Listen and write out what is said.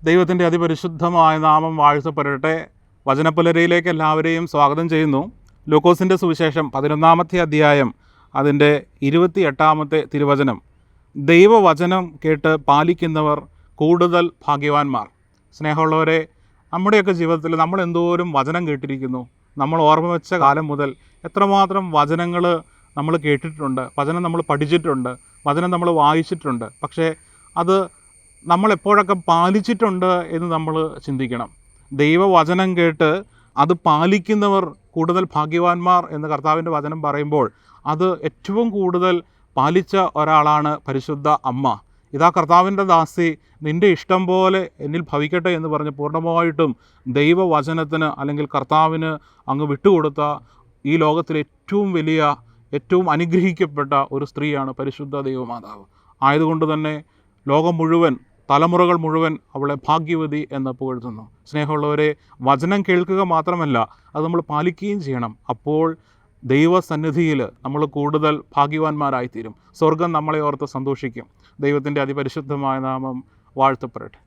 ദൈവത്തിൻ്റെ അതിപരിശുദ്ധമായ നാമം വാഴ്ത്തപ്പെടട്ടെ. വചനപ്പുലരിയിലേക്ക് എല്ലാവരെയും സ്വാഗതം ചെയ്യുന്നു. ലൂക്കോസിൻ്റെ സുവിശേഷം 11-ാമത്തെ അധ്യായം അതിൻ്റെ 28-ാമത്തെ തിരുവചനം. ദൈവവചനം കേട്ട് പാലിക്കുന്നവർ കൂടുതൽ ഭാഗ്യവാന്മാർ. സ്നേഹമുള്ളവരെ, നമ്മുടെയൊക്കെ ജീവിതത്തിൽ നമ്മൾ എന്തോരം വചനം കേട്ടിരിക്കുന്നു. നമ്മൾ ഓർമ്മ വെച്ച കാലം മുതൽ എത്രമാത്രം വചനങ്ങൾ നമ്മൾ കേട്ടിട്ടുണ്ട്, വചനം നമ്മൾ പഠിച്ചിട്ടുണ്ട്, വചനം നമ്മൾ വായിച്ചിട്ടുണ്ട്. പക്ഷേ അത് നമ്മൾ എപ്പോഴൊക്കെ പാലിച്ചിട്ടുണ്ട് എന്ന് നമ്മൾ ചിന്തിക്കണം. ദൈവവചനം കേട്ട് അത് പാലിക്കുന്നവർ കൂടുതൽ ഭാഗ്യവാന്മാർ എന്ന് കർത്താവിൻ്റെ വചനം പറയുമ്പോൾ അത് ഏറ്റവും കൂടുതൽ പാലിച്ച ഒരാളാണ് പരിശുദ്ധ അമ്മ. ഇതാ കർത്താവിൻ്റെ ദാസി, നിൻ്റെ ഇഷ്ടം പോലെ എന്നിൽ ഭവിക്കട്ടെ എന്ന് പറഞ്ഞ് പൂർണ്ണമായിട്ടും ദൈവവചനത്തിന് അല്ലെങ്കിൽ കർത്താവിന് അങ്ങ് വിട്ടുകൊടുത്ത ഈ ലോകത്തിലെ ഏറ്റവും വലിയ, ഏറ്റവും അനുഗ്രഹിക്കപ്പെട്ട ഒരു സ്ത്രീയാണ് പരിശുദ്ധ ദൈവമാതാവ്. ആയതുകൊണ്ട് തന്നെ ലോകം മുഴുവൻ, തലമുറകൾ മുഴുവൻ അവളെ ഭാഗ്യവതി എന്ന് പുകഴ്ത്തുന്നു. സ്നേഹമുള്ളവരെ, വചനം കേൾക്കുക മാത്രമല്ല, അത് നമ്മൾ പാലിക്കുകയും ചെയ്യണം. അപ്പോൾ ദൈവസന്നിധിയിൽ നമ്മൾ കൂടുതൽ ഭാഗ്യവാന്മാരായിത്തീരും. സ്വർഗം നമ്മളെ ഓർത്ത് സന്തോഷിക്കും. ദൈവത്തിൻ്റെ അതിപരിശുദ്ധമായ നാമം വാഴ്ത്തപ്പെടട്ടെ.